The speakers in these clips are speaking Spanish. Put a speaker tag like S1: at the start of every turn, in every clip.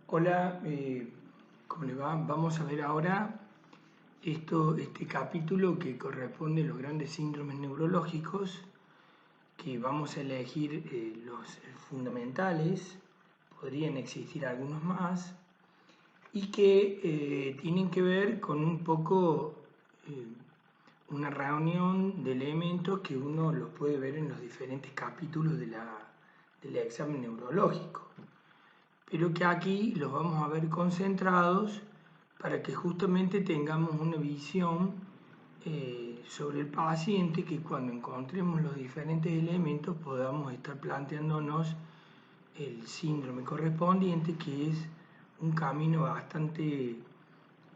S1: Hola, ¿cómo le va? Vamos a ver ahora este capítulo que corresponde a los grandes síndromes neurológicos, que vamos a elegir los fundamentales, podrían existir algunos más, y que tienen que ver con un poco una reunión de elementos que uno los puede ver en los diferentes capítulos del examen neurológico, pero que aquí los vamos a ver concentrados para que justamente tengamos una visión sobre el paciente, que cuando encontremos los diferentes elementos podamos estar planteándonos el síndrome correspondiente, que es un camino bastante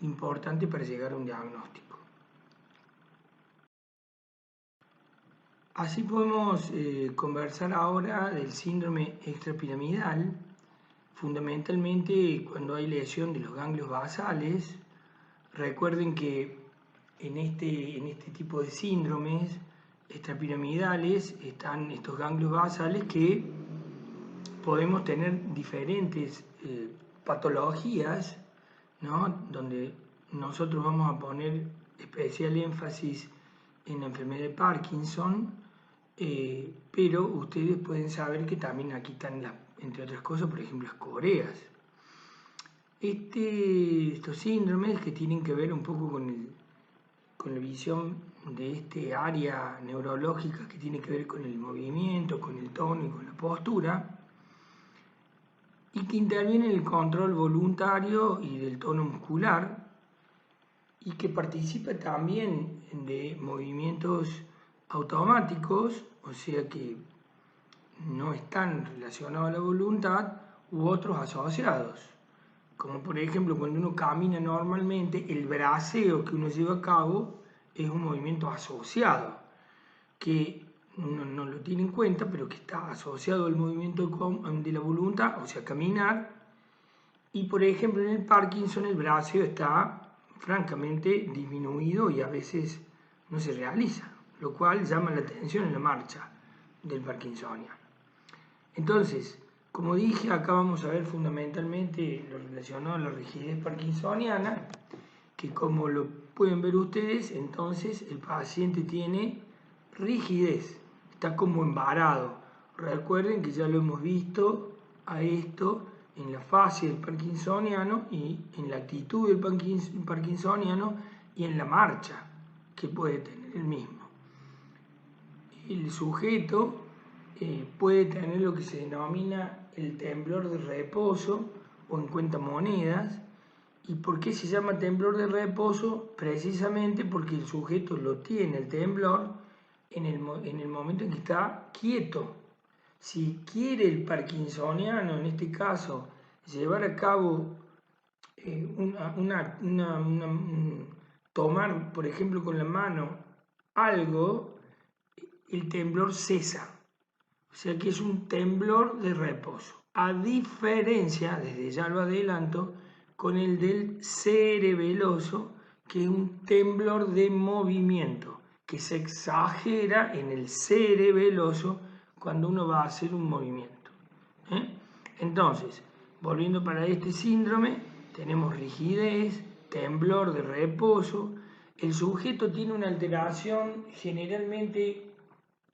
S1: importante para llegar a un diagnóstico. Así podemos conversar ahora del síndrome extrapiramidal, fundamentalmente cuando hay lesión de los ganglios basales. Recuerden que en este tipo de síndromes extrapiramidales están estos ganglios basales que podemos tener diferentes patologías, ¿no? Donde nosotros vamos a poner especial énfasis en la enfermedad de Parkinson, pero ustedes pueden saber que también aquí están, entre otras cosas, por ejemplo, las coreas. Estos síndromes que tienen que ver un poco con la visión de este área neurológica que tiene que ver con el movimiento, con el tono y con la postura, y que interviene en el control voluntario y del tono muscular, y que participa también de movimientos automáticos, o sea que no están relacionados a la voluntad, u otros asociados, como por ejemplo cuando uno camina normalmente, el braceo que uno lleva a cabo es un movimiento asociado, que uno no lo tiene en cuenta, pero que está asociado al movimiento de la voluntad, o sea, caminar. Y por ejemplo en el Parkinson el braceo está francamente disminuido y a veces no se realiza, lo cual llama la atención en la marcha del parkinsoniano. Entonces, como dije, acá vamos a ver fundamentalmente lo relacionado a la rigidez parkinsoniana, que como lo pueden ver ustedes, entonces el paciente tiene rigidez, está como embarado. Recuerden que ya lo hemos visto a esto en la fase del parkinsoniano y en la actitud del parkinsoniano y en la marcha que puede tener el mismo. El sujeto puede tener lo que se denomina el temblor de reposo o en cuentamonedas. ¿Y por qué se llama temblor de reposo? Precisamente porque el sujeto lo tiene, el temblor, en el momento en que está quieto. Si quiere el parkinsoniano, en este caso, llevar a cabo tomar, por ejemplo, con la mano algo, el temblor cesa. O sea que es un temblor de reposo. A diferencia, desde ya lo adelanto, con el del cerebeloso, que es un temblor de movimiento, que se exagera en el cerebeloso cuando uno va a hacer un movimiento. Entonces, volviendo para este síndrome, tenemos rigidez, temblor de reposo. El sujeto tiene una alteración, generalmente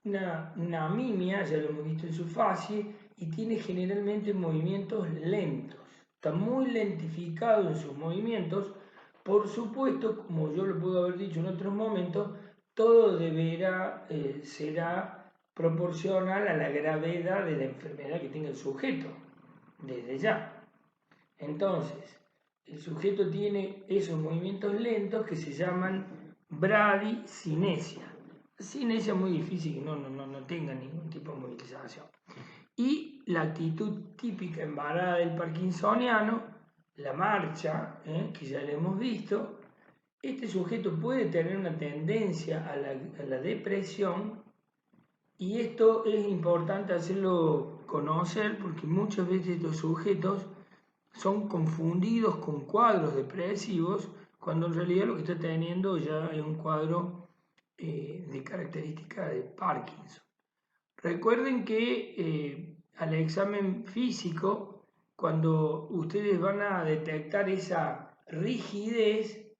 S1: una amimia, ya lo hemos visto en su fase, y tiene generalmente movimientos lentos. Está muy lentificado en sus movimientos. Por supuesto, como yo lo puedo haber dicho en otros momentos, todo será proporcional a la gravedad de la enfermedad que tenga el sujeto, desde ya. Entonces, el sujeto tiene esos movimientos lentos que se llaman bradicinesia. Cinesia es muy difícil que no tenga ningún tipo de movilización. Y la actitud típica embarada del parkinsoniano, la marcha, que ya la hemos visto, este sujeto puede tener una tendencia a la depresión, y esto es importante hacerlo conocer porque muchas veces estos sujetos son confundidos con cuadros depresivos, cuando en realidad lo que está teniendo ya es un cuadro de característica de Parkinson. Recuerden que al examen físico cuando ustedes van a detectar esa rigidez,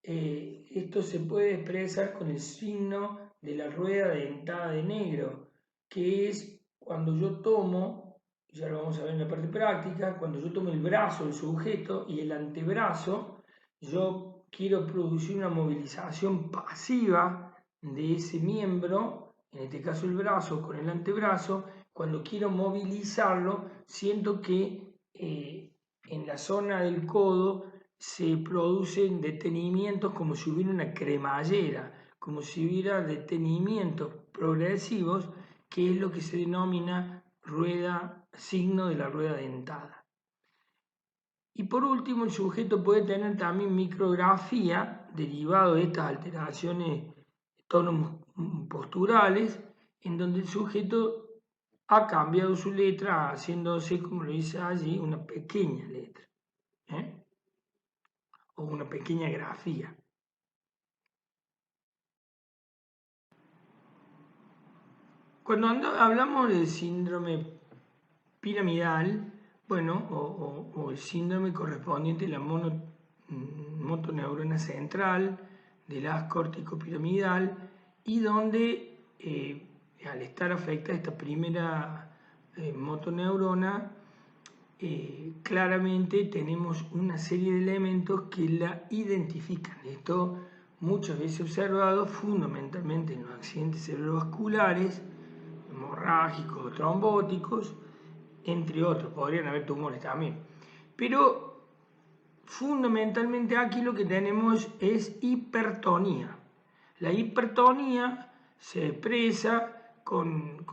S1: esto se puede expresar con el signo de la rueda dentada de negro, que es cuando yo tomo, ya lo vamos a ver en la parte práctica, cuando yo tomo el brazo del sujeto y el antebrazo, yo quiero producir una movilización pasiva de ese miembro, en este caso el brazo con el antebrazo. Cuando quiero movilizarlo, siento que en la zona del codo se producen detenimientos como si hubiera una cremallera, como si hubiera detenimientos progresivos, que es lo que se denomina signo de la rueda dentada. Y por último, el sujeto puede tener también micrografía derivado de estas alteraciones tono-posturales, en donde el sujeto ha cambiado su letra haciéndose, como lo dice allí, una pequeña letra, o una pequeña grafía. Cuando hablamos del síndrome piramidal, bueno, o el síndrome correspondiente a la motoneurona central, del haz córtico-piramidal, y donde al estar afectada esta primera motoneurona, claramente tenemos una serie de elementos que la identifican. Esto muchas veces observado fundamentalmente en los accidentes cerebrovasculares, hemorrágicos, trombóticos, entre otros. Podrían haber tumores también. Pero fundamentalmente aquí lo que tenemos es hipertonía. La hipertonía se expresa con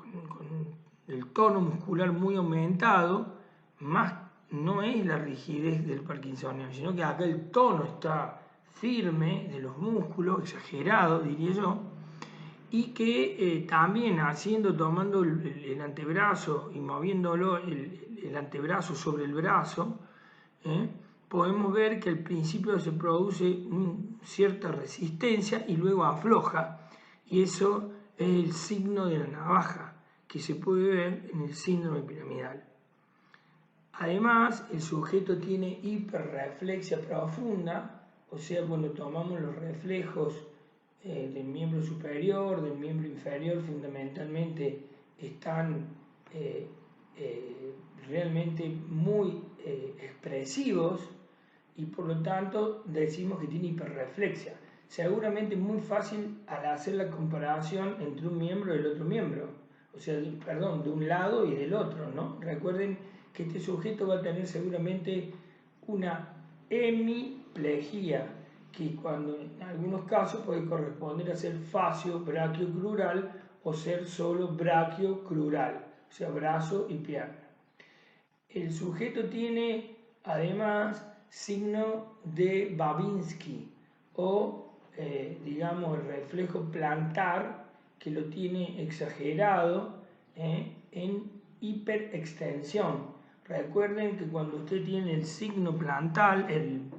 S1: el tono muscular muy aumentado, más no es la rigidez del parkinsoniano, sino que acá el tono está firme de los músculos, exagerado diría yo, y que también tomando el antebrazo y moviéndolo el antebrazo sobre el brazo, podemos ver que al principio se produce cierta resistencia y luego afloja, y eso es el signo de la navaja que se puede ver en el síndrome piramidal. Además, el sujeto tiene hiperreflexia profunda, o sea, cuando tomamos los reflejos del miembro superior, del miembro inferior, fundamentalmente están realmente muy expresivos, y por lo tanto decimos que tiene hiperreflexia. Seguramente es muy fácil al hacer la comparación entre un miembro y el otro miembro, o sea, perdón, de un lado y del otro, ¿no? Recuerden que este sujeto va a tener seguramente una hemiplegia, que cuando en algunos casos puede corresponder a ser facio-brachiocrural o ser solo brachiocrural, o sea, brazo y pierna. El sujeto tiene además signo de Babinski o digamos el reflejo plantar, que lo tiene exagerado en hiperextensión. Recuerden que cuando usted tiene el signo plantar, el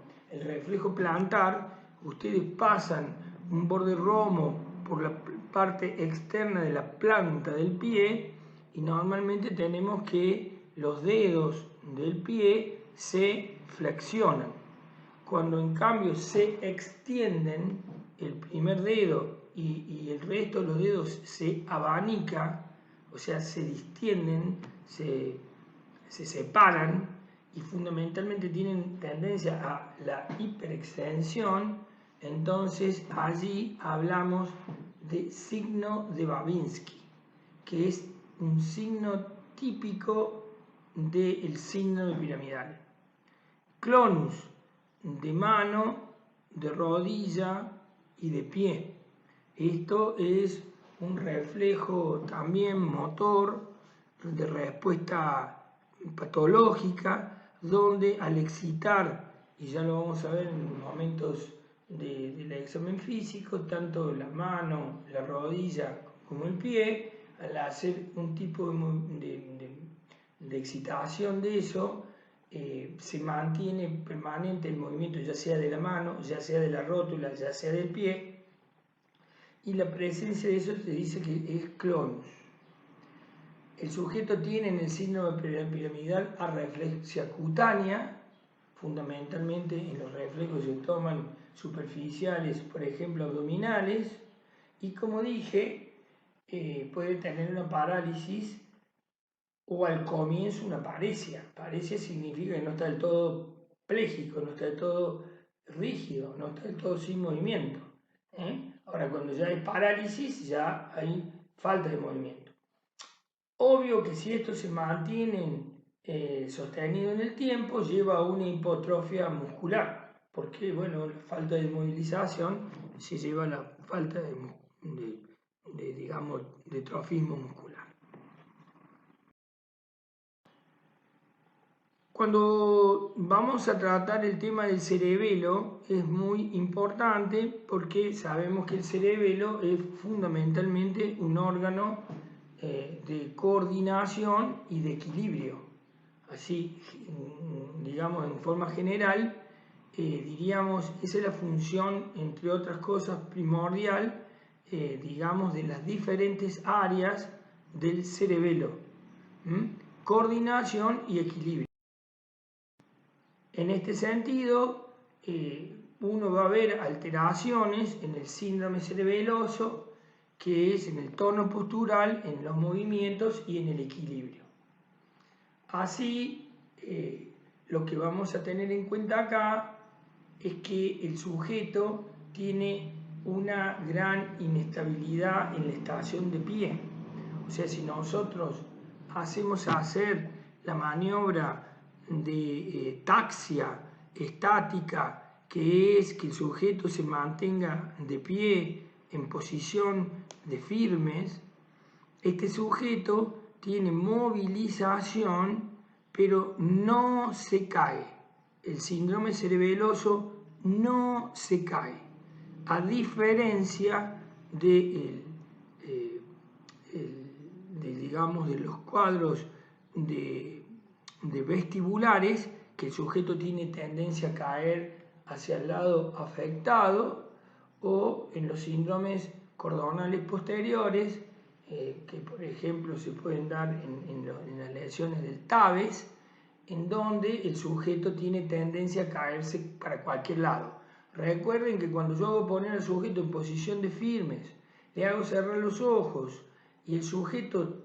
S1: reflejo plantar, ustedes pasan un borde romo por la parte externa de la planta del pie, y normalmente tenemos que los dedos del pie se flexionan. Cuando en cambio se extienden el primer dedo y el resto de los dedos se abanica, o sea, se distienden, se separan, y fundamentalmente tienen tendencia a la hiperextensión, entonces allí hablamos de signo de Babinski, que es un signo típico del síndrome piramidal. Clonus, de mano, de rodilla y de pie. Esto es un reflejo también motor de respuesta patológica, donde al excitar, y ya lo vamos a ver en momentos del examen físico, tanto la mano, la rodilla como el pie, al hacer un tipo de excitación de eso, se mantiene permanente el movimiento, ya sea de la mano, ya sea de la rótula, ya sea del pie, y la presencia de eso se dice que es clonus. El sujeto tiene en el síndrome piramidal arreflexia cutánea, fundamentalmente en los reflejos se toman superficiales, por ejemplo abdominales, y como dije, puede tener una parálisis o al comienzo una paresia. Paresia significa que no está del todo pléjico, no está del todo rígido, no está del todo sin movimiento. Ahora, cuando ya hay parálisis, ya hay falta de movimiento. Obvio que si esto se mantiene sostenido en el tiempo, lleva a una hipotrofia muscular, porque bueno, la falta de movilización se lleva a la falta digamos, de trofismo muscular. Cuando vamos a tratar el tema del cerebelo es muy importante porque sabemos que el cerebelo es fundamentalmente un órgano de coordinación y de equilibrio. Así, digamos, en forma general, diríamos, esa es la función, entre otras cosas, primordial, digamos, de las diferentes áreas del cerebelo. Coordinación y equilibrio. En este sentido, uno va a ver alteraciones en el síndrome cerebeloso, que es en el tono postural, en los movimientos y en el equilibrio. Así, lo que vamos a tener en cuenta acá es que el sujeto tiene una gran inestabilidad en la estación de pie. O sea, si nosotros hacemos hacer la maniobra de taxia estática, que es que el sujeto se mantenga de pie en posición de firmes, este sujeto tiene movilización, pero no se cae. El síndrome cerebeloso no se cae, a diferencia de digamos, de los cuadros de vestibulares, que el sujeto tiene tendencia a caer hacia el lado afectado, o en los síndromes cordonales posteriores, que por ejemplo se pueden dar en las lesiones del TAVES, en donde el sujeto tiene tendencia a caerse para cualquier lado. Recuerden que cuando yo hago poner al sujeto en posición de firmes, le hago cerrar los ojos y el sujeto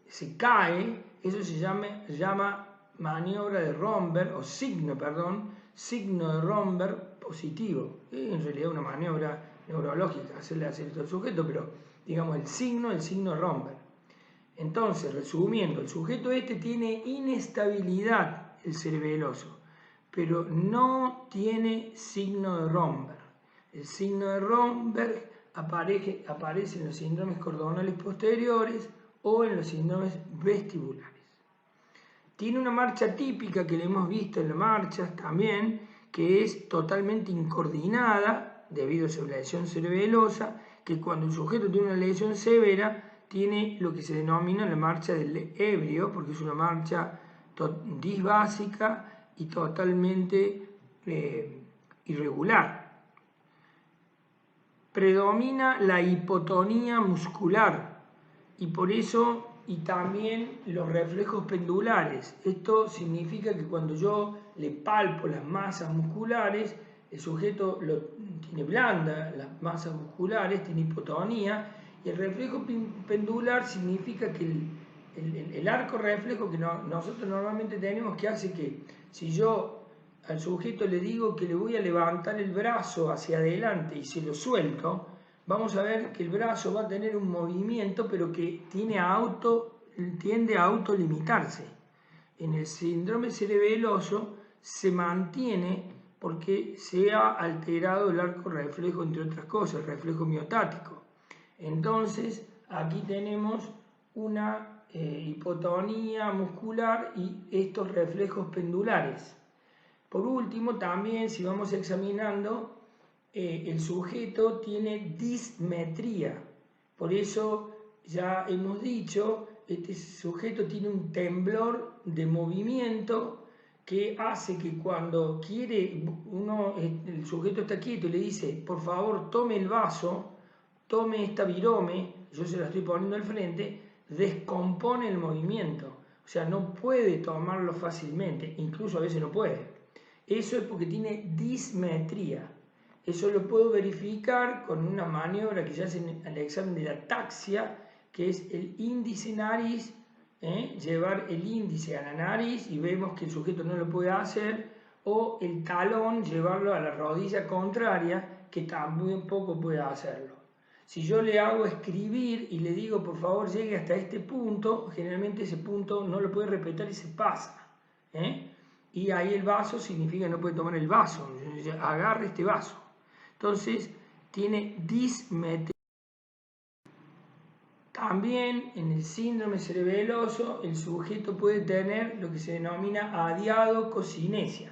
S1: se cae, eso se llama maniobra de Romberg, o signo de Romberg positivo. En realidad una maniobra neurológica, hacerle hacer esto al sujeto, pero digamos el signo de Romberg. Entonces, resumiendo, el sujeto tiene inestabilidad, el cerebeloso, pero no tiene signo de Romberg. El signo de Romberg aparece en los síndromes cordonales posteriores o en los síndromes vestibulares. Tiene una marcha típica que le hemos visto en las marchas también, que es totalmente incoordinada debido a su lesión cerebelosa, que cuando el sujeto tiene una lesión severa tiene lo que se denomina la marcha del ebrio, porque es una marcha disbásica y totalmente irregular. Predomina la hipotonía muscular y por eso, y también los reflejos pendulares. Esto significa que cuando yo le palpo las masas musculares, el sujeto tiene blanda, las masas musculares, tiene hipotonía, y el reflejo pendular significa que el arco reflejo que nosotros normalmente tenemos, que hace que si yo al sujeto le digo que le voy a levantar el brazo hacia adelante y se lo suelto, vamos a ver que el brazo va a tener un movimiento, pero que tiende a autolimitarse. En el síndrome cerebeloso se mantiene porque se ha alterado el arco reflejo, entre otras cosas, el reflejo miotático. Entonces, aquí tenemos una hipotonía muscular y estos reflejos pendulares. Por último, también si vamos examinando, el sujeto tiene dismetría. Por eso ya hemos dicho, este sujeto tiene un temblor de movimiento que hace que cuando el sujeto está quieto y le dice, por favor, tome el vaso, tome esta virome, yo se la estoy poniendo al frente, descompone el movimiento, o sea, no puede tomarlo fácilmente, incluso a veces no puede. Eso es porque tiene dismetría. Eso lo puedo verificar con una maniobra que se hace en el examen de la ataxia, que es el índice nariz, llevar el índice a la nariz y vemos que el sujeto no lo puede hacer, o el talón, llevarlo a la rodilla contraria, que tampoco puede hacerlo. Si yo le hago escribir y le digo por favor llegue hasta este punto, generalmente ese punto no lo puede respetar y se pasa. Y ahí el vaso significa que no puede tomar el vaso, agarre este vaso. Entonces tiene dismetría. También en el síndrome cerebeloso el sujeto puede tener lo que se denomina adiadococinesia.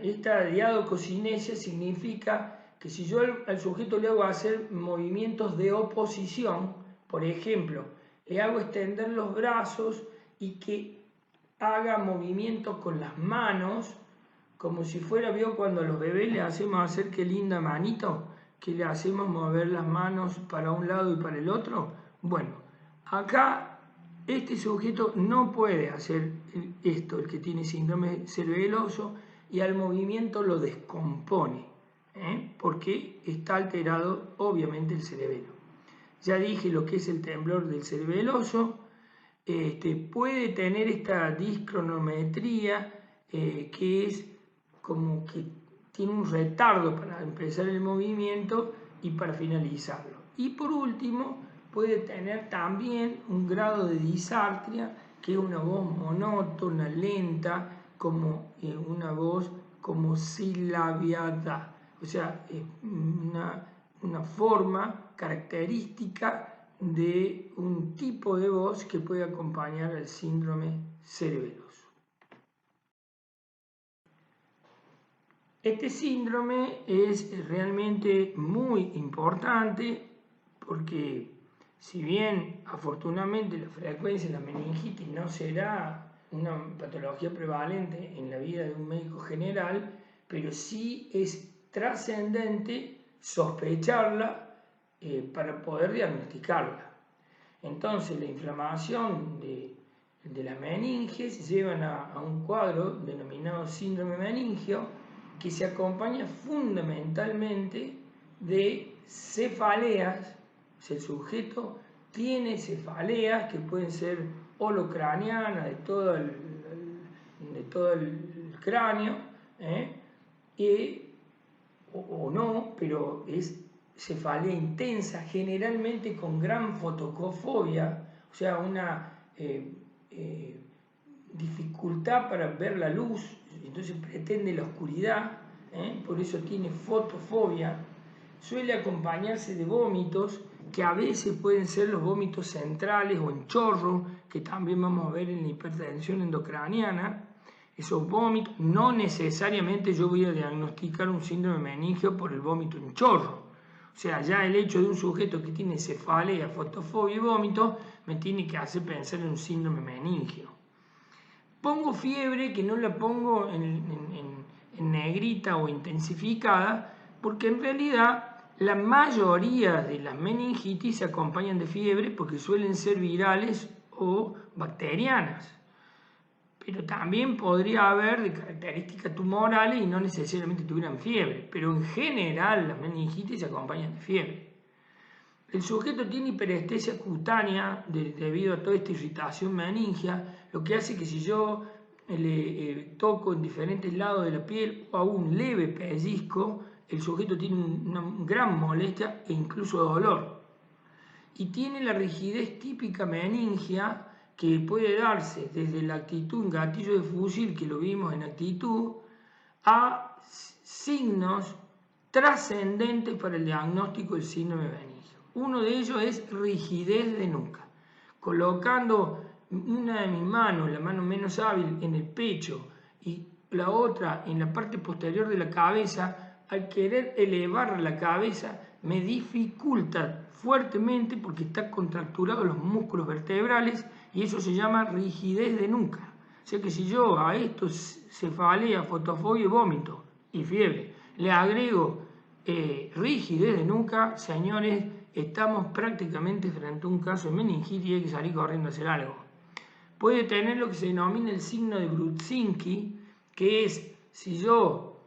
S1: Esta adiadococinesia significa que si yo al sujeto le hago hacer movimientos de oposición, por ejemplo, le hago extender los brazos y que haga movimientos con las manos, como si fuera, ¿vio cuando a los bebés le hacemos hacer qué linda manito? Que le hacemos mover las manos para un lado y para el otro. Bueno, acá este sujeto no puede hacer esto, el que tiene síndrome cerebeloso, y al movimiento lo descompone, porque está alterado obviamente el cerebelo. Ya dije lo que es el temblor del cerebeloso. Puede tener esta discronometría, que es como que tiene un retardo para empezar el movimiento y para finalizarlo. Y por último, puede tener también un grado de disartria, que es una voz monótona, lenta, como una voz como silabiada, o sea, una forma característica de un tipo de voz que puede acompañar al síndrome cerebeloso. Este síndrome es realmente muy importante porque si bien afortunadamente la frecuencia de la meningitis no será una patología prevalente en la vida de un médico general, pero sí es trascendente sospecharla para poder diagnosticarla. Entonces la inflamación de las meninges llevan a un cuadro denominado síndrome meningio, que se acompaña fundamentalmente de cefaleas. O sea, el sujeto tiene cefaleas que pueden ser holocranianas de todo el cráneo, o no, pero es cefalea intensa, generalmente con gran fotocofobia, o sea, una dificultad para ver la luz, entonces pretende la oscuridad, por eso tiene fotofobia. Suele acompañarse de vómitos, que a veces pueden ser los vómitos centrales o en chorro, que también vamos a ver en la hipertensión endocraniana. Esos vómitos, no necesariamente yo voy a diagnosticar un síndrome meningio por el vómito en chorro. O sea, ya el hecho de un sujeto que tiene cefalea, fotofobia y vómito me tiene que hacer pensar en un síndrome meningio. Pongo fiebre, que no la pongo en negrita o intensificada, porque en realidad la mayoría de las meningitis se acompañan de fiebre porque suelen ser virales o bacterianas. Pero también podría haber de características tumorales y no necesariamente tuvieran fiebre. Pero en general las meningitis se acompañan de fiebre. El sujeto tiene hiperestesia cutánea debido a toda esta irritación meningia, lo que hace que si yo le toco en diferentes lados de la piel o a un leve pellizco, el sujeto tiene una gran molestia e incluso dolor. Y tiene la rigidez típica meningia, que puede darse desde la actitud en gatillo de fusil, que lo vimos en actitud, a signos trascendentes para el diagnóstico del síndrome meningio. Uno de ellos es rigidez de nuca. Colocando una de mis manos, la mano menos hábil, en el pecho y la otra en la parte posterior de la cabeza, al querer elevar la cabeza me dificulta fuertemente porque están contracturados los músculos vertebrales y eso se llama rigidez de nuca. O sea que si yo a esto cefalea, fotofobia, vómito y fiebre le agrego rigidez de nuca, señores, estamos prácticamente frente a un caso de meningitis y hay que salir corriendo a hacer algo. Puede tener lo que se denomina el signo de Brudzinski, que es si yo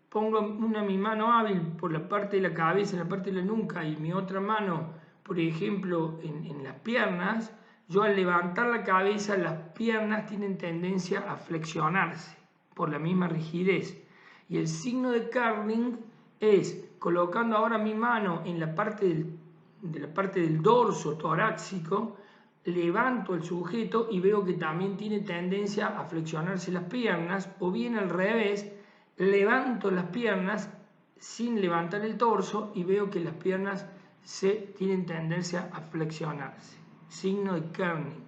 S1: pongo mi mano hábil por la parte de la cabeza, en la parte de la nuca, y mi otra mano, por ejemplo, en las piernas, yo al levantar la cabeza, las piernas tienen tendencia a flexionarse por la misma rigidez. Y el signo de Kerning es colocando ahora mi mano en la parte del dorso torácico, levanto el sujeto y veo que también tiene tendencia a flexionarse las piernas, o bien al revés, levanto las piernas sin levantar el torso y veo que las piernas tienen tendencia a flexionarse. Signo de Kerning.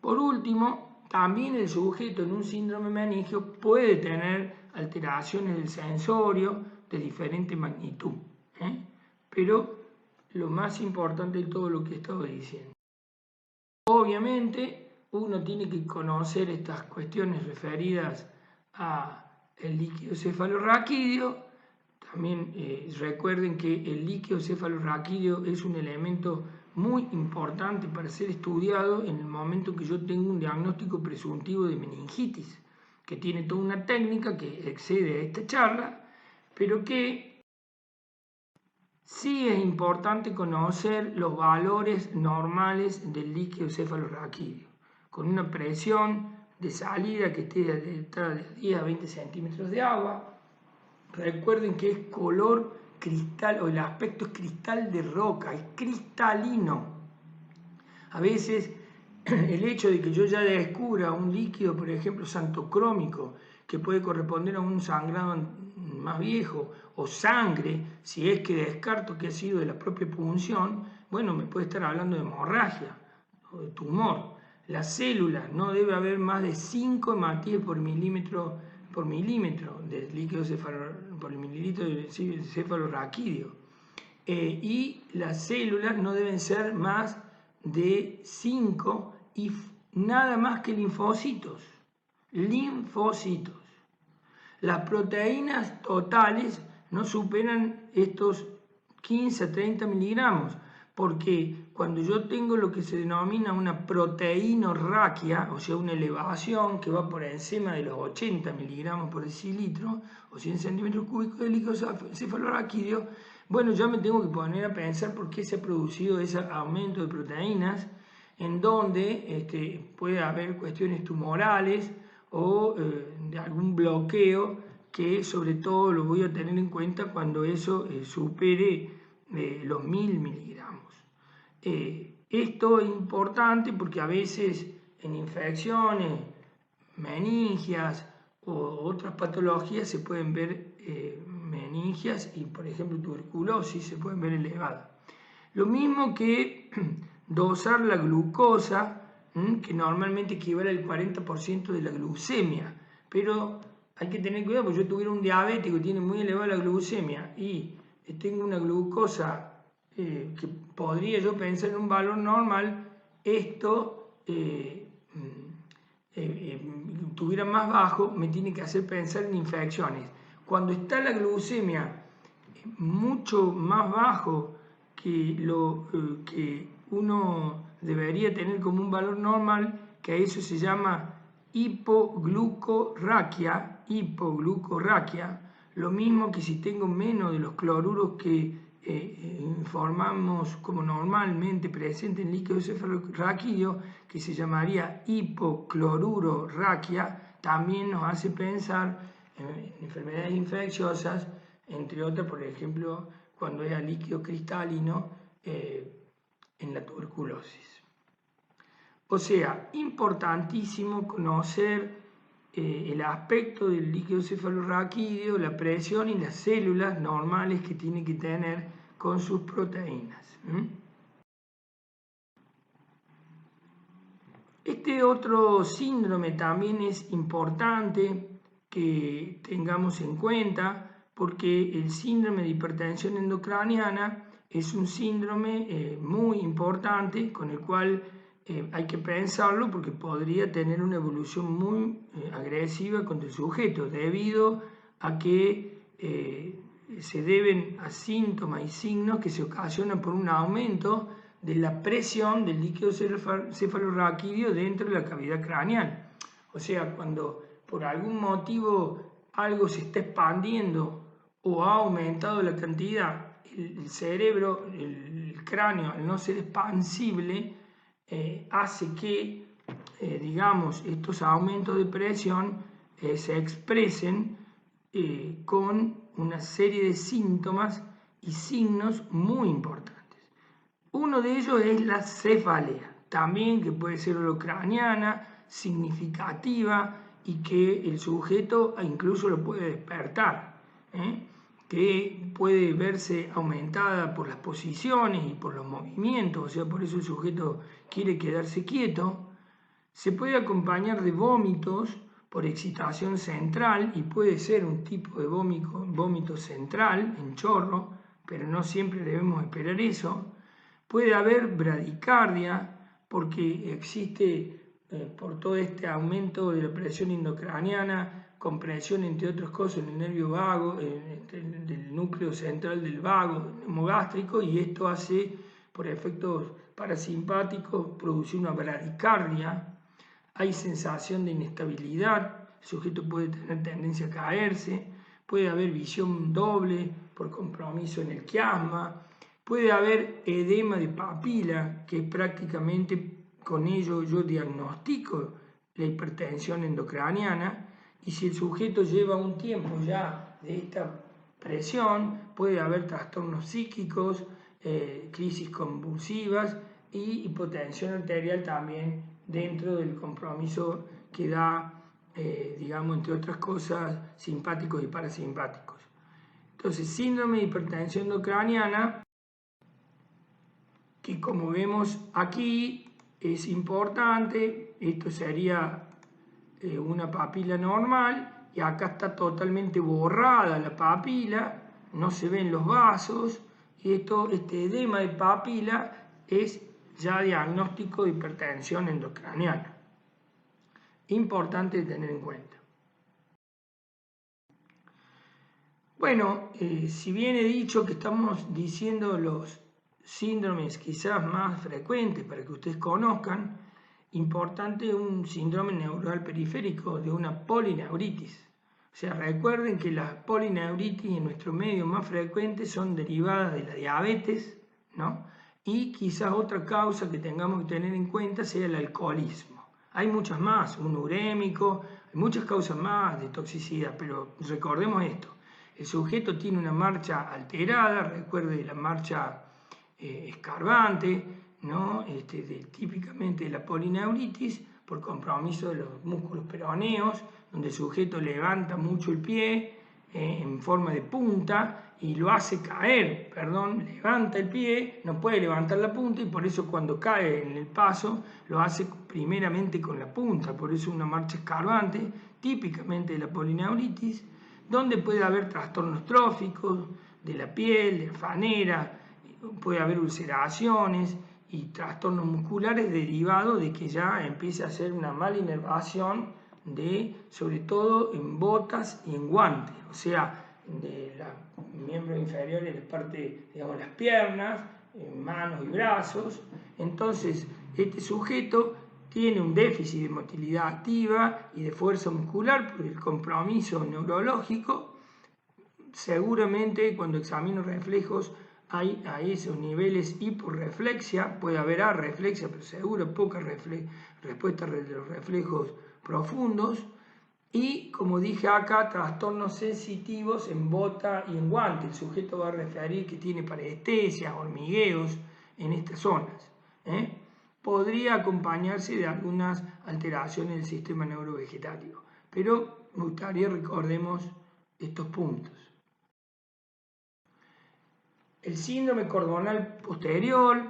S1: Por último, también el sujeto en un síndrome meningio puede tener alteraciones del sensorio de diferente magnitud, pero lo más importante de todo lo que he estado diciendo. Obviamente, uno tiene que conocer estas cuestiones referidas al líquido cefalorraquídeo. También recuerden que el líquido cefalorraquídeo es un elemento muy importante para ser estudiado en el momento que yo tengo un diagnóstico presuntivo de meningitis, que tiene toda una técnica que excede a esta charla, pero que sí es importante conocer los valores normales del líquido cefalorraquídeo, con una presión de salida que esté de 10 a 20 centímetros de agua. Recuerden que es color cristal, o el aspecto es cristal de roca, es cristalino. A veces el hecho de que yo ya descubra un líquido, por ejemplo, xantocrómico, que puede corresponder a un sangrado más viejo, o sangre, si es que descarto que ha sido de la propia punción, bueno, me puede estar hablando de hemorragia o de tumor. La célula no debe haber más de 5 hematíes por mililitro de líquido por mililitro de cefalorraquídeo. Y las células no deben ser más de 5 y nada más que linfocitos. Las proteínas totales no superan estos 15 a 30 miligramos, porque cuando yo tengo lo que se denomina una proteinorraquia, o sea, una elevación que va por encima de los 80 miligramos por decilitro, o 100 centímetros cúbicos de líquido cefalorraquídeo, bueno, ya me tengo que poner a pensar por qué se ha producido ese aumento de proteínas, en donde puede haber cuestiones tumorales o de algún bloqueo, que sobre todo lo voy a tener en cuenta cuando eso supere los 1000 miligramos. Esto es importante porque a veces en infecciones, meningias o otras patologías se pueden ver meningias y, por ejemplo, tuberculosis se pueden ver elevadas. Lo mismo que dosar la glucosa, que normalmente equivale al 40% de la glucemia, pero hay que tener cuidado, porque yo tuviera un diabético que tiene muy elevada la glucemia y tengo una glucosa que podría yo pensar en un valor normal, esto tuviera más bajo, me tiene que hacer pensar en infecciones. Cuando está la glucemia mucho más bajo que lo que uno debería tener como un valor normal, que a eso se llama hipoglucorraquia, lo mismo que si tengo menos de los cloruros que informamos como normalmente presente en líquido cefalorraquídeo, que se llamaría hipoclorurorraquia, también nos hace pensar en enfermedades infecciosas, entre otras, por ejemplo, cuando es líquido cristalino en la tuberculosis. O sea, importantísimo conocer el aspecto del líquido cefalorraquídeo, la presión y las células normales que tiene que tener con sus proteínas. Este otro síndrome también es importante que tengamos en cuenta, porque el síndrome de hipertensión endocraniana es un síndrome muy importante con el cual hay que pensarlo, porque podría tener una evolución muy agresiva contra el sujeto, debido a que se deben a síntomas y signos que se ocasionan por un aumento de la presión del líquido cefalorraquídeo dentro de la cavidad craneal. O sea, cuando por algún motivo algo se está expandiendo o ha aumentado la cantidad, el cerebro, el cráneo, al no ser expansible, hace que, digamos, estos aumentos de presión se expresen con una serie de síntomas y signos muy importantes. Uno de ellos es la cefalea, también que puede ser holocraniana, significativa y que el sujeto incluso lo puede despertar, que puede verse aumentada por las posiciones y por los movimientos, o sea, por eso el sujeto quiere quedarse quieto. Se puede acompañar de vómitos por excitación central y puede ser un tipo de vómito central en chorro, pero no siempre debemos esperar eso. Puede haber bradicardia porque existe por todo este aumento de la presión endocraniana, compresión entre otras cosas en el nervio vago, del núcleo central del vago hemogástrico, y esto hace por efectos parasimpáticos producir una bradicardia. Hay sensación de inestabilidad, el sujeto puede tener tendencia a caerse, puede haber visión doble por compromiso en el quiasma, puede haber edema de papila, que prácticamente con ello yo diagnostico la hipertensión endocraniana, y si el sujeto lleva un tiempo ya de esta presión, puede haber trastornos psíquicos, crisis convulsivas y hipotensión arterial también dentro del compromiso que da, digamos, entre otras cosas, simpáticos y parasimpáticos. Entonces, síndrome de hipertensión endocraniana, que como vemos aquí es importante, esto sería una papila normal, y acá está totalmente borrada la papila, no se ven los vasos, y este edema de papila es ya diagnóstico de hipertensión endocraniana. Importante tener en cuenta. Bueno, si bien he dicho que estamos diciendo los síndromes quizás más frecuentes para que ustedes conozcan, importante un síndrome neuronal periférico de una polineuritis. O sea, recuerden que las polineuritis en nuestro medio más frecuentes son derivadas de la diabetes, ¿no? Y quizás otra causa que tengamos que tener en cuenta sea el alcoholismo. Hay muchas más, un urémico, hay muchas causas más de toxicidad, pero recordemos esto. El sujeto tiene una marcha alterada, recuerde la marcha escarbante, ¿no? Típicamente de la polineuritis, por compromiso de los músculos peroneos, donde el sujeto levanta mucho el pie en forma de punta y lo hace caer, levanta el pie, no puede levantar la punta, y por eso cuando cae en el paso lo hace primeramente con la punta, por eso una marcha escarbante, típicamente de la polineuritis, donde puede haber trastornos tróficos de la piel, de la fanera, puede haber ulceraciones y trastornos musculares derivados de que ya empieza a hacer una mala inervación sobre todo en botas y en guantes, o sea, de los miembros inferiores, la parte, digamos, las piernas, manos y brazos. Entonces, este sujeto tiene un déficit de motilidad activa y de fuerza muscular por el compromiso neurológico. Seguramente cuando examino reflejos hay a esos niveles hiporreflexia, puede haber arreflexia, pero seguro poca respuesta de los reflejos profundos. Y como dije acá, trastornos sensitivos en bota y en guante. El sujeto va a referir que tiene parestesias, hormigueos en estas zonas. Podría acompañarse de algunas alteraciones del sistema neurovegetativo, pero me gustaría recordemos estos puntos. El síndrome cordonal posterior,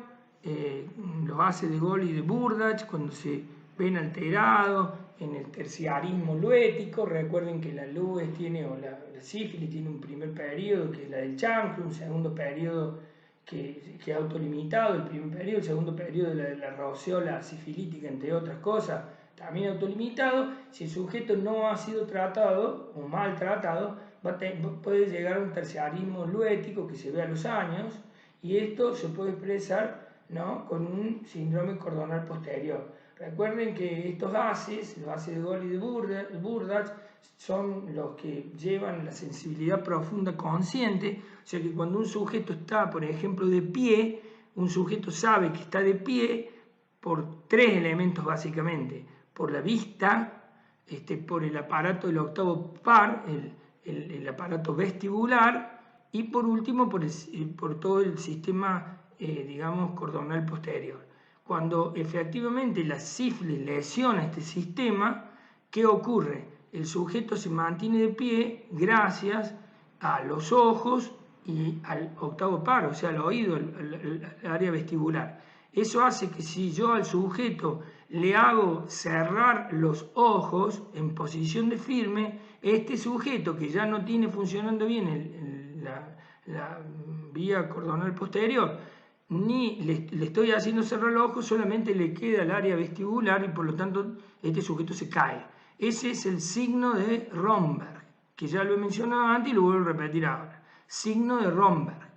S1: los haces de Gol y de Burdach, cuando se ven alterados en el terciarismo luético. Recuerden que la LUES tiene, o la sífilis tiene un primer periodo que es la del chancro, un segundo periodo que es autolimitado, el primer periodo, el segundo periodo de la roceola sifilítica, entre otras cosas, también autolimitado. Si el sujeto no ha sido tratado o mal tratado, puede llegar a un terciarismo luético que se ve a los años, y esto se puede expresar, ¿no?, con un síndrome cordonal posterior. Recuerden que estos ACEs, los ACEs de Gol y de Burdach, son los que llevan la sensibilidad profunda consciente, o sea que cuando un sujeto está, por ejemplo, de pie, un sujeto sabe que está de pie por tres elementos básicamente: por la vista, por el aparato del octavo par, el aparato vestibular, y por último por todo el sistema, digamos, cordonal posterior. Cuando efectivamente la sífilis lesiona este sistema, ¿qué ocurre? El sujeto se mantiene de pie gracias a los ojos y al octavo par, o sea, al oído, al área vestibular. Eso hace que si yo al sujeto le hago cerrar los ojos en posición de firme, este sujeto que ya no tiene funcionando bien la vía cordonal posterior, ni le estoy haciendo cerrar los ojos, solamente le queda el área vestibular y por lo tanto este sujeto se cae. Ese es el signo de Romberg, que ya lo he mencionado antes y lo vuelvo a repetir ahora. Signo de Romberg.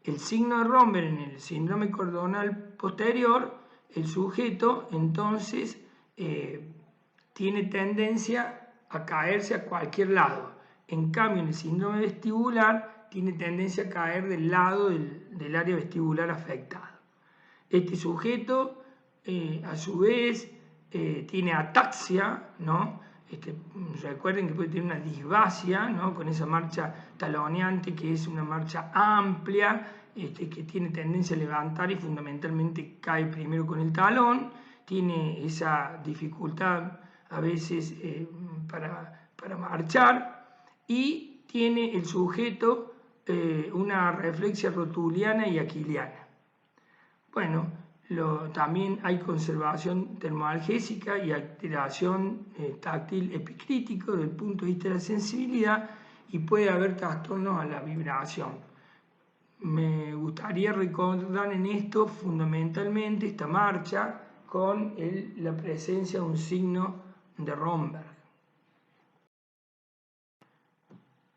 S1: El signo de Romberg en el síndrome cordonal posterior, el sujeto entonces tiene tendencia a caerse a cualquier lado. En cambio, en el síndrome vestibular tiene tendencia a caer del lado del área vestibular afectado. Este sujeto, a su vez, tiene ataxia, ¿no? Recuerden que puede tener una disbasia, ¿no?, con esa marcha taloneante, que es una marcha amplia, que tiene tendencia a levantar y fundamentalmente cae primero con el talón. Tiene esa dificultad a veces para marchar, y tiene el sujeto una reflexia rotuliana y aquiliana. Bueno, también hay conservación termoalgésica y alteración táctil epicrítico desde el punto de vista de la sensibilidad, y puede haber trastornos a la vibración. Me gustaría recordar en esto fundamentalmente esta marcha con la presencia de un signo de Romberg.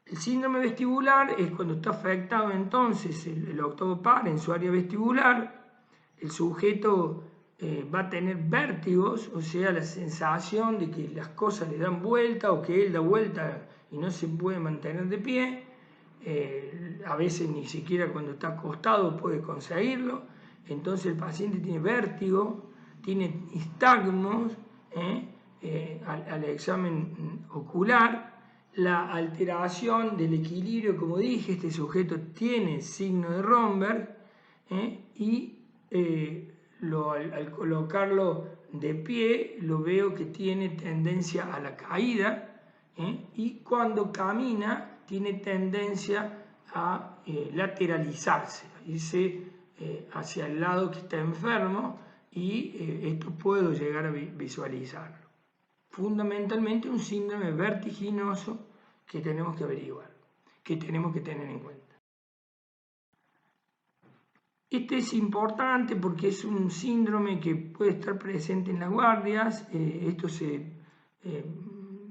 S1: El síndrome vestibular es cuando está afectado entonces el octavo par en su área vestibular. El sujeto va a tener vértigos, o sea, la sensación de que las cosas le dan vuelta o que él da vuelta y no se puede mantener de pie. A veces ni siquiera cuando está acostado puede conseguirlo. Entonces el paciente tiene vértigo, tiene nistagmos al examen ocular. La alteración del equilibrio, como dije, este sujeto tiene signo de Romberg, y al colocarlo de pie lo veo que tiene tendencia a la caída, y cuando camina tiene tendencia a lateralizarse, a irse hacia el lado que está enfermo, y esto puedo llegar a visualizarlo. Fundamentalmente un síndrome vertiginoso que tenemos que averiguar, que tenemos que tener en cuenta. Este es importante porque es un síndrome que puede estar presente en las guardias.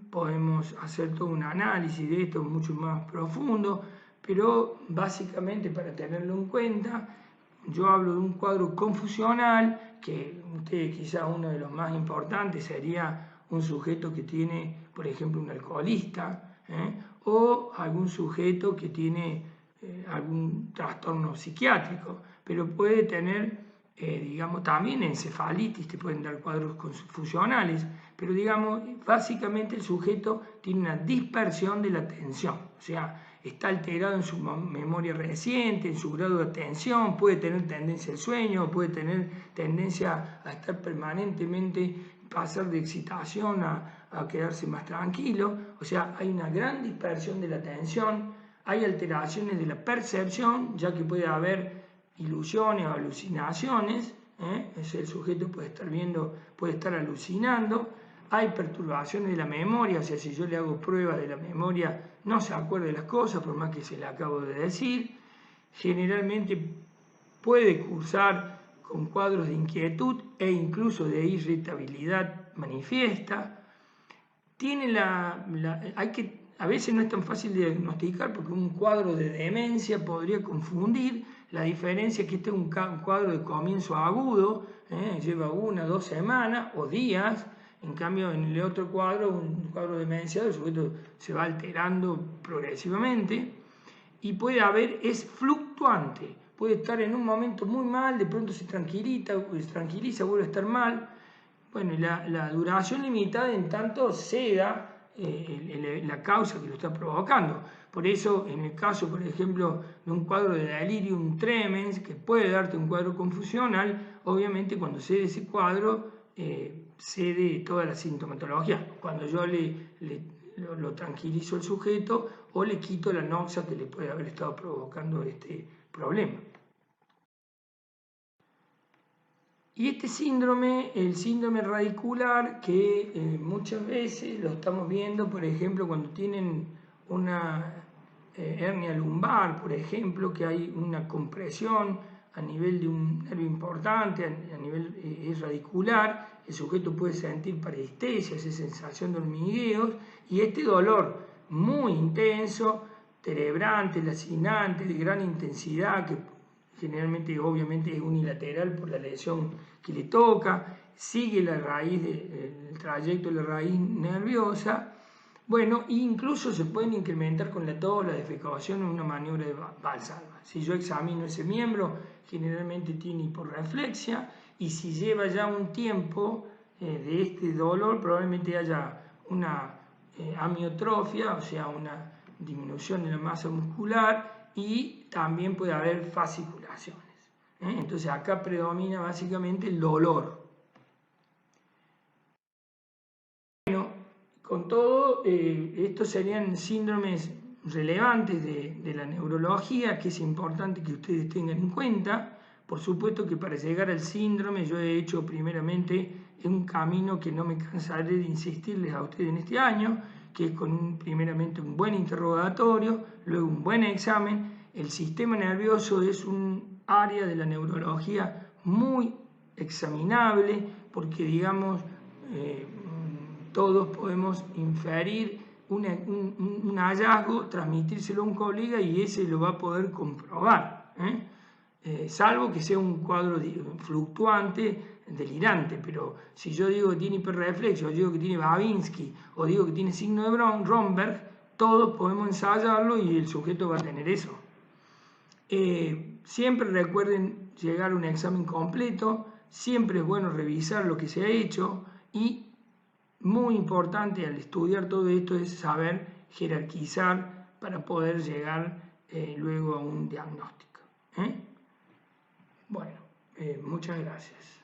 S1: Podemos hacer todo un análisis de esto mucho más profundo, pero básicamente, para tenerlo en cuenta, yo hablo de un cuadro confusional, que quizá uno de los más importantes sería un sujeto que tiene, por ejemplo, un alcoholista, o algún sujeto que tiene algún trastorno psiquiátrico, pero puede tener, digamos, también encefalitis, te pueden dar cuadros confusionales, pero digamos, básicamente el sujeto tiene una dispersión de la atención, o sea, está alterado en su memoria reciente, en su grado de atención, puede tener tendencia al sueño, puede tener tendencia a estar permanentemente, pasar de excitación a quedarse más tranquilo, o sea, hay una gran dispersión de la atención. Hay alteraciones de la percepción, ya que puede haber ilusiones o alucinaciones, el sujeto puede estar viendo, puede estar alucinando. Hay perturbaciones de la memoria, o sea, si yo le hago pruebas de la memoria, no se acuerda de las cosas, por más que se le acabo de decir. Generalmente puede cursar con cuadros de inquietud e incluso de irritabilidad manifiesta. Hay que a veces no es tan fácil de diagnosticar porque un cuadro de demencia podría confundir. La diferencia es que este es un cuadro de comienzo agudo, lleva 1 o 2 semanas o días. En cambio, en el otro cuadro, un cuadro demenciado, el sujeto se va alterando progresivamente y puede haber, es fluctuante, puede estar en un momento muy mal, de pronto se tranquiliza, vuelve a estar mal. Bueno, y la duración limitada en tanto ceda la causa que lo está provocando. Por eso, en el caso, por ejemplo, de un cuadro de delirium tremens, que puede darte un cuadro confusional, obviamente cuando cede ese cuadro, cede toda la sintomatología. Cuando yo lo tranquilizo al sujeto o le quito la noxa que le puede haber estado provocando este problema. Y este síndrome, el síndrome radicular, que muchas veces lo estamos viendo, por ejemplo, cuando tienen una hernia lumbar, por ejemplo, que hay una compresión a nivel de un nervio importante, a nivel es radicular, el sujeto puede sentir parestesia, esa sensación de hormigueos, y este dolor muy intenso, terebrante, lacinante, de gran intensidad, que generalmente obviamente es unilateral por la lesión que le toca, sigue la raíz el trayecto de la raíz nerviosa. Bueno, incluso se pueden incrementar con la tos, la defecación en una maniobra de Valsalva. Si yo examino ese miembro, generalmente tiene hiporreflexia, y si lleva ya un tiempo de este dolor, probablemente haya una amiotrofia, o sea, una disminución de la masa muscular, y también puede haber fasciculaciones. Entonces acá predomina básicamente el dolor. Bueno, con todo, estos serían síndromes relevantes de la neurología que es importante que ustedes tengan en cuenta. Por supuesto que para llegar al síndrome yo he hecho primeramente un camino que no me cansaré de insistirles a ustedes en este año, que es con primeramente un buen interrogatorio, luego un buen examen. El sistema nervioso es un área de la neurología muy examinable porque, digamos, todos podemos inferir un hallazgo, transmitírselo a un colega y ese lo va a poder comprobar, salvo que sea un cuadro fluctuante, delirante, pero si yo digo que tiene hiperreflexo, o digo que tiene Babinski, o digo que tiene signo de Romberg, todos podemos ensayarlo y el sujeto va a tener eso. Siempre recuerden llegar a un examen completo, siempre es bueno revisar lo que se ha hecho y muy importante al estudiar todo esto es saber jerarquizar para poder llegar luego a un diagnóstico. Bueno, muchas gracias.